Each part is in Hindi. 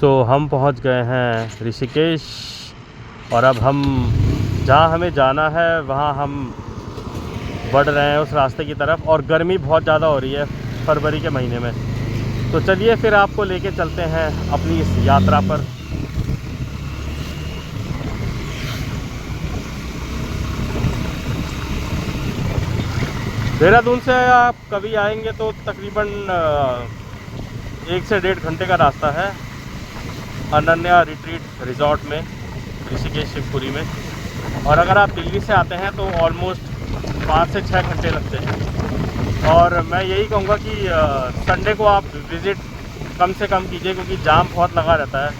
हम पहुंच गए हैं ऋषिकेश और अब हम जहां हमें जाना है वहां हम बढ़ रहे हैं उस रास्ते की तरफ। और गर्मी बहुत ज़्यादा हो रही है फरवरी के महीने में। तो चलिए फिर आपको लेके चलते हैं अपनी इस यात्रा पर। देहरादून से आप कभी आएंगे तो तकरीबन 1 से 1.5 घंटे का रास्ता है अनन्या रिट्रीट रिज़ॉर्ट में, ऋषिकेश शिवपुरी में। और अगर आप दिल्ली से आते हैं तो ऑलमोस्ट 5 से 6 घंटे लगते हैं। और मैं यही कहूँगा कि संडे को आप विज़िट कम से कम कीजिए, क्योंकि जाम बहुत लगा रहता है।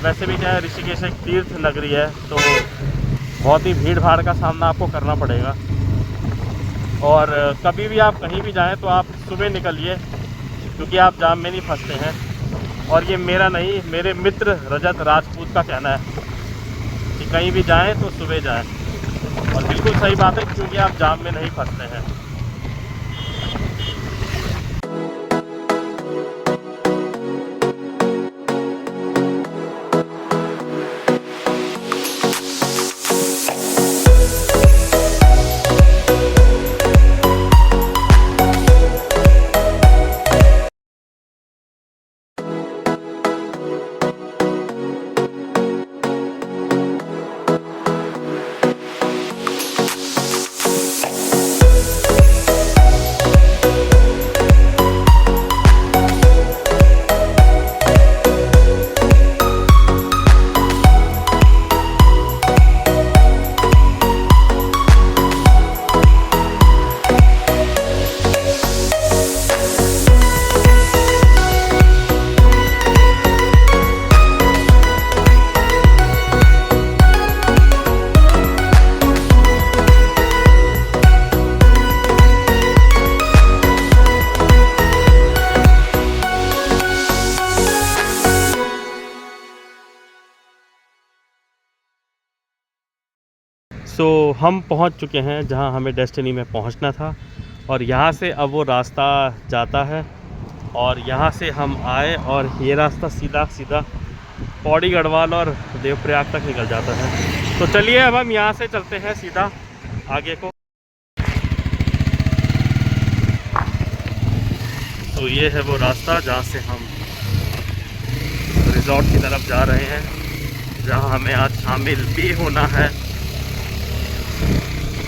वैसे भी क्या है, ऋषिकेश एक तीर्थ नगरी है, तो बहुत ही भीड़ भाड़ का सामना आपको करना पड़ेगा। और कभी भी आप कहीं भी जाएं तो आप सुबह निकलिए, क्योंकि आप जाम में नहीं फंसते हैं। और ये मेरा नहीं, मेरे मित्र रजत राजपूत का कहना है कि कहीं भी जाएं तो सुबह जाएं। और बिल्कुल सही बात है, क्योंकि आप जाम में नहीं फंसते हैं। हम पहुंच चुके हैं जहां हमें डेस्टिनी में पहुंचना था। और यहां से अब वो रास्ता जाता है और यहां से हम आए और ये रास्ता सीधा सीधा पौड़ी गढ़वाल और देवप्रयाग तक निकल जाता है। तो चलिए अब हम यहां से चलते हैं सीधा आगे को। तो ये है वो रास्ता जहां से हम रिज़ॉर्ट की तरफ जा रहे हैं, जहां हमें आज शामिल भी होना है।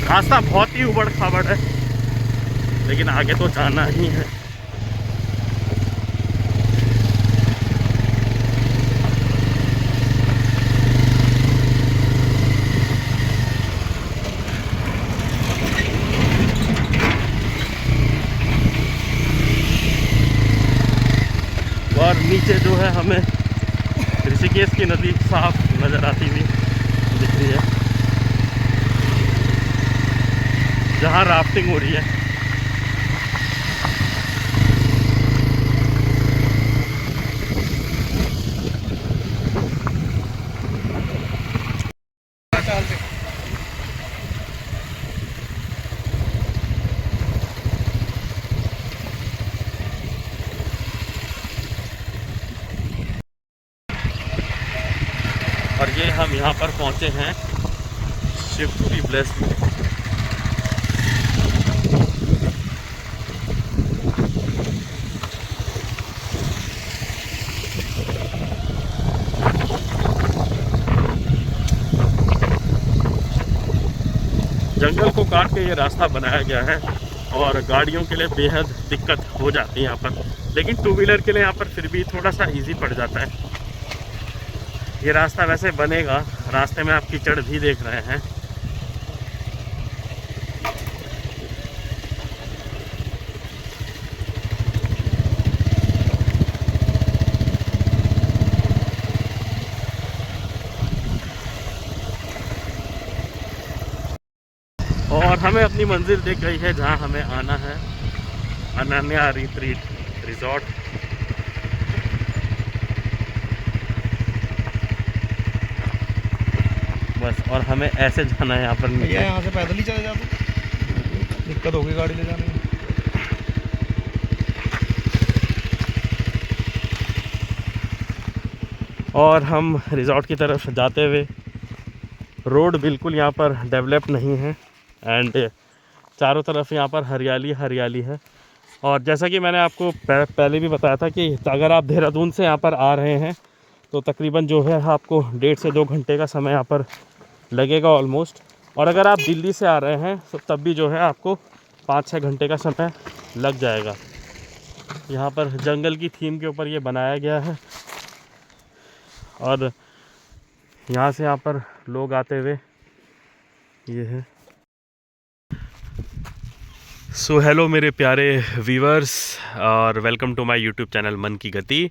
रास्ता बहुत ही उबड़ खाबड़ है, लेकिन आगे तो जाना ही है। और नीचे जो है हमें ऋषिकेश की नदी साफ नज़र आती हुई दिख रही है, जहाँ राफ्टिंग हो रही है। और ये हम यहाँ पर पहुँचे हैं शिवपुरी ब्लेस में। जंगल को काट के ये रास्ता बनाया गया है और गाड़ियों के लिए बेहद दिक्कत हो जाती है यहाँ पर, लेकिन टू व्हीलर के लिए यहाँ पर फिर भी थोड़ा सा इजी पड़ जाता है। ये रास्ता वैसे बनेगा, रास्ते में आप कीचड़ भी देख रहे हैं। और हमें अपनी मंजिल दिख गई है जहां हमें आना है, अनन्या रिट्रीट रिज़ॉर्ट। बस, और हमें ऐसे जाना है यहाँ पर। भैया यहाँ से पैदल ही चले जाते, दिक्कत होगी गाड़ी ले जाने में। और हम रिज़ॉर्ट की तरफ जाते हुए, रोड बिल्कुल यहाँ पर डेवलप नहीं है एंड चारों तरफ यहाँ पर हरियाली हरियाली है। और जैसा कि मैंने आपको पहले भी बताया था कि अगर आप देहरादून से यहाँ पर आ रहे हैं तो तकरीबन जो है आपको 1.5 से 2 घंटे का समय यहाँ पर लगेगा ऑलमोस्ट। और अगर आप दिल्ली से आ रहे हैं तो तब भी जो है आपको 5-6 घंटे का समय लग जाएगा। यहाँ पर जंगल की थीम के ऊपर ये बनाया गया है और यहाँ से यहाँ पर लोग आते हुए ये है। सो हेलो मेरे प्यारे व्यूवर्स और welcome to my YouTube channel मन की गति।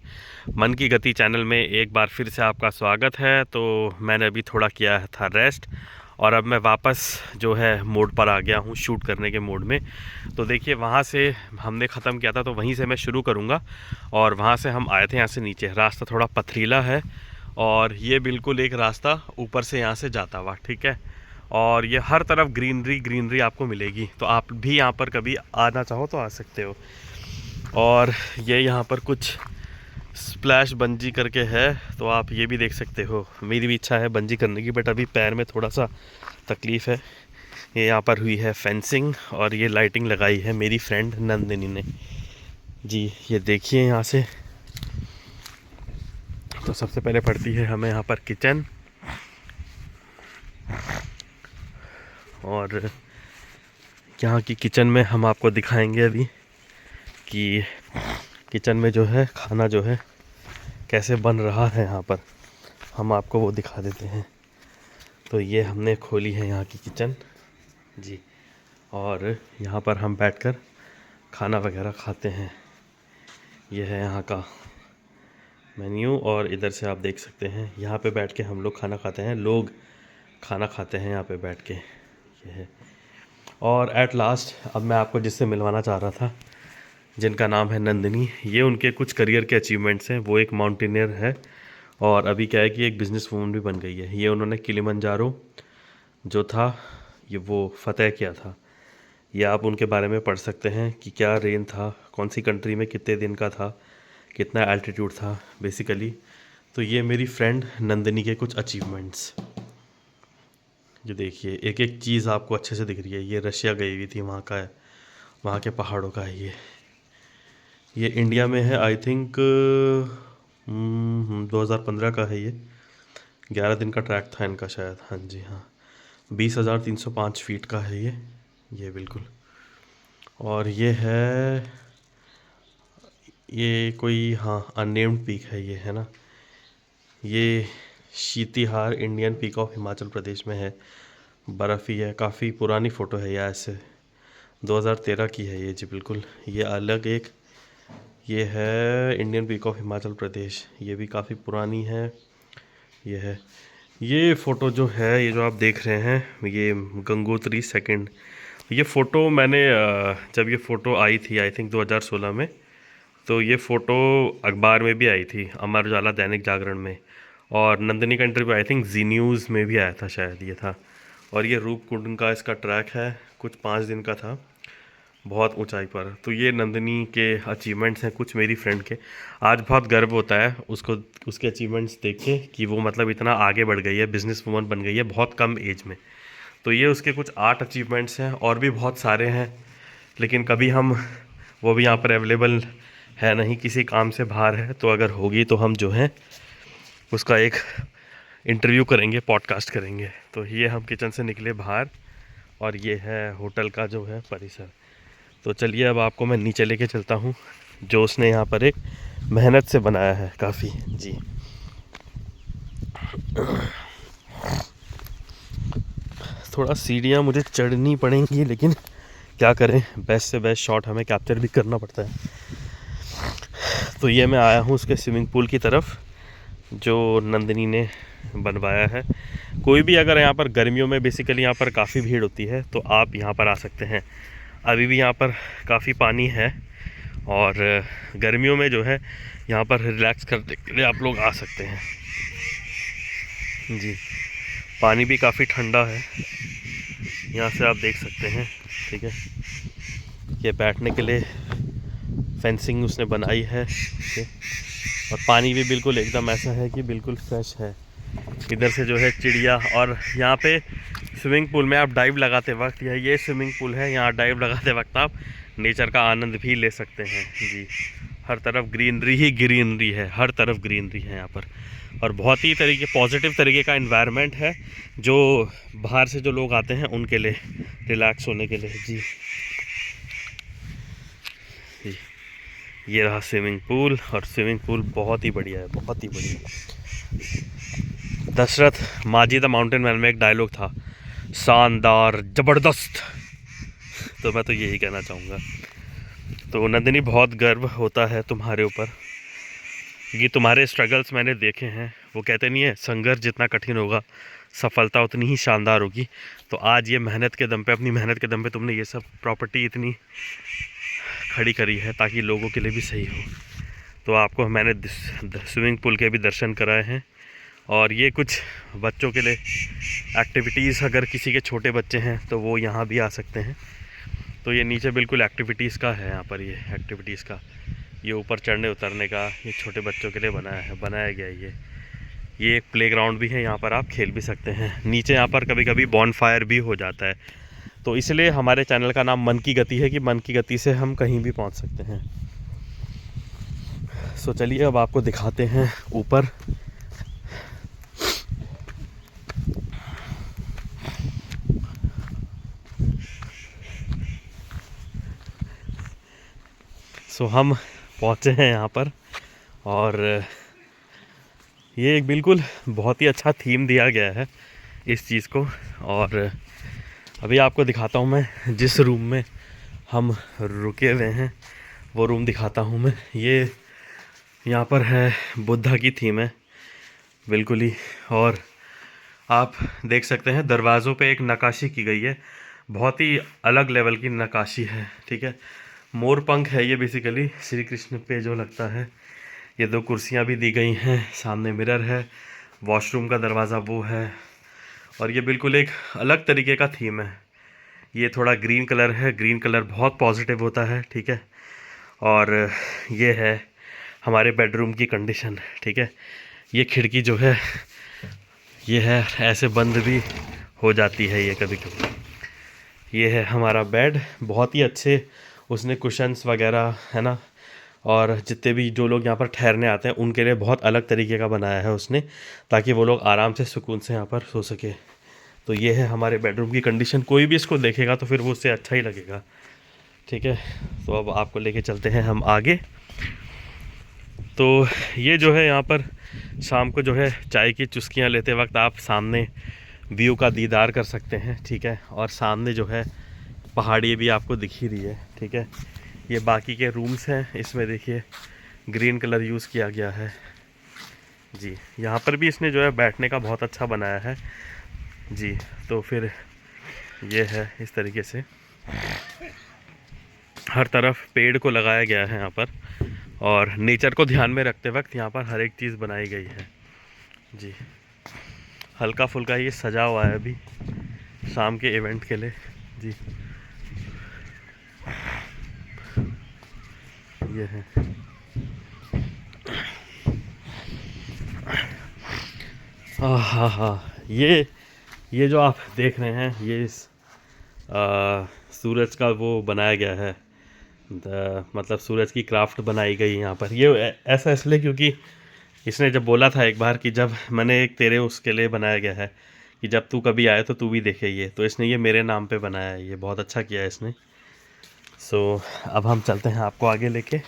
मन की गति चैनल में एक बार फिर से आपका स्वागत है। तो मैंने अभी थोड़ा किया था रेस्ट और अब मैं वापस जो है मोड पर आ गया हूँ, शूट करने के मोड में। तो देखिए वहाँ से हमने ख़त्म किया था तो वहीं से मैं शुरू करूँगा। और वहाँ से हम आए थे यहाँ से नीचे, रास्ता थोड़ा पथरीला है और ये बिल्कुल एक रास्ता ऊपर से यहाँ से जाता हुआ, ठीक है। और ये हर तरफ ग्रीनरी आपको मिलेगी, तो आप भी यहाँ पर कभी आना चाहो तो आ सकते हो। और ये यहाँ पर कुछ स्प्लैश बंजी करके है, तो आप ये भी देख सकते हो। मेरी भी इच्छा है बंजी करने की, बट अभी पैर में थोड़ा सा तकलीफ़ है। ये यहाँ पर हुई है फेंसिंग और ये लाइटिंग लगाई है मेरी फ्रेंड नंदिनी ने जी। ये देखिए यहाँ से तो सबसे पहले पड़ती है हमें यहाँ पर किचन, और यहाँ की किचन में हम आपको दिखाएंगे अभी कि किचन में जो है खाना जो है कैसे बन रहा है। यहाँ पर हम आपको वो दिखा देते हैं। तो ये हमने खोली है यहाँ की किचन जी, और यहाँ पर हम बैठकर खाना वगैरह खाते हैं। ये है यहाँ का मेन्यू और इधर से आप देख सकते हैं यहाँ पे बैठ के हम लोग खाना खाते हैं। लोग खाना खाते हैं यहाँ पे बैठ के, ये है। और एट लास्ट अब मैं आपको जिससे मिलवाना चाह रहा था, जिनका नाम है नंदिनी, ये उनके कुछ करियर के अचीवमेंट्स हैं। वो एक माउंटेनियर है और अभी क्या है कि एक बिज़नेस वूमन भी बन गई है। ये उन्होंने किलिमंजारो जो था ये वो फ़तेह किया था। ये आप उनके बारे में पढ़ सकते हैं कि क्या रेंज था, कौन सी कंट्री में कितने दिन का था, कितना एल्टीट्यूड था बेसिकली। तो ये मेरी फ्रेंड नंदिनी के कुछ अचीवमेंट्स, जो देखिए एक एक चीज़ आपको अच्छे से दिख रही है। ये रशिया गई हुई थी, वहाँ का है, वहाँ के पहाड़ों का है ये इंडिया में है। आई थिंक 2015 का है ये। 11 दिन का ट्रैक था इनका शायद, हाँ जी हाँ। 20,305 फीट का है ये बिल्कुल। और ये है, ये कोई हाँ अननेम्ड पीक है ये, है ना। ये शीतिहार Indian peak of Himachal Pradesh में है, बर्फ़ी है। काफ़ी पुरानी फ़ोटो है ये, ऐसे 2013 की है ये जी बिल्कुल। ये अलग एक ये है Indian peak of Himachal Pradesh, ये भी काफ़ी पुरानी है। ये है ये फ़ोटो जो है, ये जो आप देख रहे हैं ये गंगोत्री सेकंड। ये फ़ोटो मैंने जब ये फ़ोटो आई थी आई थिंक 2016 में, तो ये फ़ोटो अखबार में भी आई थी, अमर उजाला दैनिक जागरण में। और नंदिनी का interview I think Zee News में भी आया था शायद ये था। और ये रूपकुंड का इसका ट्रैक है, कुछ 5 दिन का था, बहुत ऊंचाई पर। तो ये नंदिनी के अचीवमेंट्स हैं कुछ मेरी फ्रेंड के। आज बहुत गर्व होता है उसको, उसके अचीवमेंट्स देख के कि वो मतलब इतना आगे बढ़ गई है, बिज़नेस वूमन बन गई है बहुत कम एज में। तो ये उसके कुछ 8 अचीवमेंट्स हैं, और भी बहुत सारे हैं, लेकिन कभी हम वो भी यहाँ पर अवेलेबल है नहीं, किसी काम से बाहर है। तो अगर होगी तो हम जो है उसका एक इंटरव्यू करेंगे, पॉडकास्ट करेंगे। तो ये हम किचन से निकले बाहर और ये है होटल का जो है परिसर। तो चलिए अब आपको मैं नीचे लेके चलता हूँ, जो उसने यहाँ पर एक मेहनत से बनाया है काफ़ी जी। थोड़ा सीढ़ियाँ मुझे चढ़नी पड़ेंगी, लेकिन क्या करें, बेस्ट से बेस्ट शॉट हमें कैप्चर भी करना पड़ता है। तो ये मैं आया हूँ उसके स्विमिंग पूल की तरफ जो नंदिनी ने बनवाया है। कोई भी अगर यहाँ पर गर्मियों में बेसिकली यहाँ पर काफ़ी भीड़ होती है तो आप यहाँ पर आ सकते हैं। अभी भी यहाँ पर काफ़ी पानी है और गर्मियों में जो है यहाँ पर रिलैक्स करने के लिए आप लोग आ सकते हैं जी। पानी भी काफ़ी ठंडा है, यहाँ से आप देख सकते हैं, ठीक है। ये बैठने के लिए फेंसिंग उसने बनाई है, ठीक है। और पानी भी बिल्कुल एकदम ऐसा है कि बिल्कुल फ्रेश है। इधर से जो है चिड़िया, और यहाँ पे स्विमिंग पूल में आप डाइव लगाते वक्त, ये स्विमिंग पूल है, यहाँ डाइव लगाते वक्त आप नेचर का आनंद भी ले सकते हैं जी। हर तरफ ग्रीनरी ही ग्रीनरी है, हर तरफ ग्रीनरी है यहाँ पर, और बहुत ही पॉजिटिव तरीके का एनवायरनमेंट है जो बाहर से जो लोग आते हैं उनके लिए रिलैक्स होने के लिए जी। ये रहा स्विमिंग पूल, और स्विमिंग पूल बहुत ही बढ़िया है, बहुत ही बढ़िया। दशरथ माझी द माउंटेन मैन में एक डायलॉग था, शानदार ज़बरदस्त, तो मैं तो यही कहना चाहूँगा। तो नंदिनी बहुत गर्व होता है तुम्हारे ऊपर, क्योंकि तुम्हारे स्ट्रगल्स मैंने देखे हैं। वो कहते नहीं है, संघर्ष जितना कठिन होगा सफलता उतनी ही शानदार होगी। तो आज ये मेहनत के दम पे, अपनी मेहनत के दम पे तुमने ये सब प्रॉपर्टी इतनी खड़ी करी है ताकि लोगों के लिए भी सही हो। तो आपको मैंने स्विमिंग पूल के भी दर्शन कराए हैं, और ये कुछ बच्चों के लिए एक्टिविटीज़, अगर किसी के छोटे बच्चे हैं तो वो यहाँ भी आ सकते हैं। तो ये नीचे बिल्कुल एक्टिविटीज़ का है, यहाँ पर ये एक्टिविटीज़ का, ये ऊपर चढ़ने उतरने का, ये छोटे बच्चों के लिए बनाया गया है। ये एक प्लेग्राउंड भी है, यहाँ पर आप खेल भी सकते हैं। नीचे यहाँ पर कभी कभी बॉनफायर भी हो जाता है, तो इसलिए हमारे चैनल का नाम मन की गति है कि मन की गति से हम कहीं भी पहुँच सकते हैं। सो चलिए अब आपको दिखाते हैं ऊपर। सो हम पहुँचे हैं यहाँ पर, और ये एक बिल्कुल बहुत ही अच्छा थीम दिया गया है इस चीज़ को। और अभी आपको दिखाता हूँ मैं जिस रूम में हम रुके हुए हैं, वो रूम दिखाता हूँ मैं। ये यहाँ पर है, बुद्धा की थीम है बिल्कुल ही, और आप देख सकते हैं दरवाज़ों पे एक नक्काशी की गई है, बहुत ही अलग लेवल की नक्काशी है, ठीक है। मोर पंख है ये बेसिकली श्री कृष्ण पे जो लगता है। ये 2 कुर्सियाँ भी दी गई हैं, सामने मिरर है, वॉशरूम का दरवाज़ा वो है, और ये बिल्कुल एक अलग तरीके का थीम है। ये थोड़ा ग्रीन कलर है, ग्रीन कलर बहुत पॉजिटिव होता है, ठीक है। और ये है हमारे बेडरूम की कंडीशन, ठीक है। ये खिड़की जो है ये है ऐसे बंद भी हो जाती है ये कभी कभी। ये है हमारा बेड, बहुत ही अच्छे उसने कुशन्स वगैरह है ना, और जितने भी जो लोग यहाँ पर ठहरने आते हैं उनके लिए बहुत अलग तरीके का बनाया है उसने, ताकि वो लोग आराम से सुकून से यहाँ पर सो सके। तो ये है हमारे बेडरूम की कंडीशन। कोई भी इसको देखेगा तो फिर वो उससे अच्छा ही लगेगा, ठीक है। तो अब आपको लेके चलते हैं हम आगे। तो ये जो है यहाँ पर शाम को जो है चाय की चुस्कियाँ लेते वक्त आप सामने व्यू का दीदार कर सकते हैं, ठीक है। और सामने जो है पहाड़ी भी आपको दिख ही रही है, ठीक है। ये बाकी के रूम्स हैं, इसमें देखिए ग्रीन कलर यूज़ किया गया है जी। यहाँ पर भी इसने जो है बैठने का बहुत अच्छा बनाया है जी। तो फिर ये है इस तरीके से हर तरफ पेड़ को लगाया गया है यहाँ पर, और नेचर को ध्यान में रखते वक्त यहाँ पर हर एक चीज़ बनाई गई है जी। हल्का फुल्का ये सजा हुआ है अभी शाम के इवेंट के लिए जी। ये है हाँ, ये जो आप देख रहे हैं ये सूरज का वो बनाया गया है, मतलब सूरज की क्राफ्ट बनाई गई यहाँ पर। ये ऐसा इसलिए क्योंकि इसने जब बोला था एक बार कि जब मैंने एक तेरे उसके लिए बनाया गया है कि जब तू कभी आए तो तू भी देखे ये, तो इसने ये मेरे नाम पे बनाया है, ये बहुत अच्छा किया है इसने। सो अब हम चलते हैं आपको आगे लेके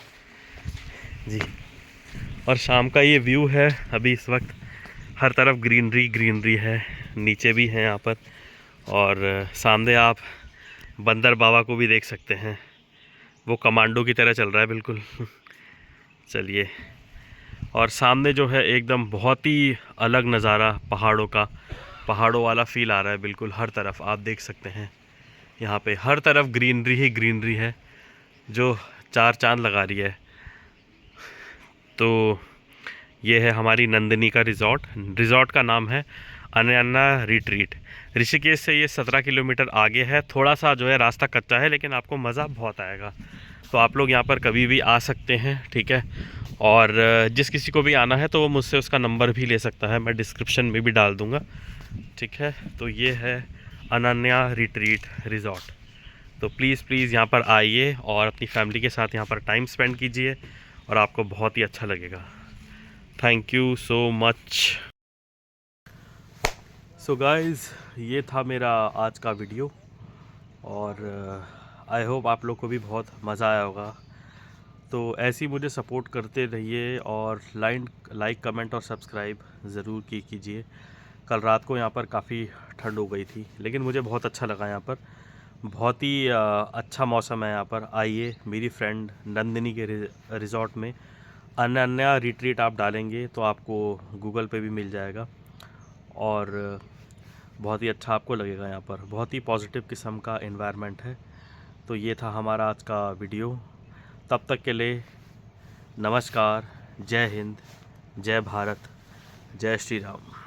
जी। और शाम का ये व्यू है अभी इस वक्त, हर तरफ ग्रीनरी है, नीचे भी है यहाँ पर, और सामने आप बंदर बाबा को भी देख सकते हैं, वो कमांडो की तरह चल रहा है बिल्कुल चलिए। और सामने जो है एकदम बहुत ही अलग नज़ारा पहाड़ों वाला फील आ रहा है बिल्कुल। हर तरफ आप देख सकते हैं यहाँ पे हर तरफ ग्रीनरी ही ग्रीनरी है जो 4 चांद लगा रही है। तो ये है हमारी नंदिनी का रिज़ॉर्ट का नाम है अनन्या रिट्रीट। ऋषिकेश से ये 17 किलोमीटर आगे है, थोड़ा सा जो है रास्ता कच्चा है लेकिन आपको मज़ा बहुत आएगा। तो आप लोग यहाँ पर कभी भी आ सकते हैं, ठीक है। और जिस किसी को भी आना है तो वो मुझसे उसका नंबर भी ले सकता है, मैं डिस्क्रिप्शन में भी डाल दूँगा। ठीक है, तो ये है अनन्या रिट्रीट रिज़ॉर्ट। तो प्लीज़ यहाँ पर आइए और अपनी फैमिली के साथ यहाँ पर टाइम स्पेंड कीजिए और आपको बहुत ही अच्छा लगेगा। Thank you so much. So guys, ये था मेरा आज का वीडियो और आई होप आप लोग को भी बहुत मज़ा आया होगा। तो ऐसे ही मुझे सपोर्ट करते रहिए और लाइक कमेंट और सब्सक्राइब ज़रूर कीजिए। कल रात को यहाँ पर काफ़ी ठंड हो गई थी, लेकिन मुझे बहुत अच्छा लगा यहाँ पर। बहुत ही अच्छा मौसम है यहाँ पर। आइए, मेरी फ्रेंड नंदिनी के रिज़ॉर्ट में अनन्या रिट्रीट आप डालेंगे तो आपको गूगल पे भी मिल जाएगा और बहुत ही अच्छा आपको लगेगा। यहाँ पर बहुत ही पॉजिटिव किस्म का एनवायरनमेंट है। तो ये था हमारा आज का वीडियो। तब तक के लिए नमस्कार, जय हिंद, जय भारत, जय श्री राम।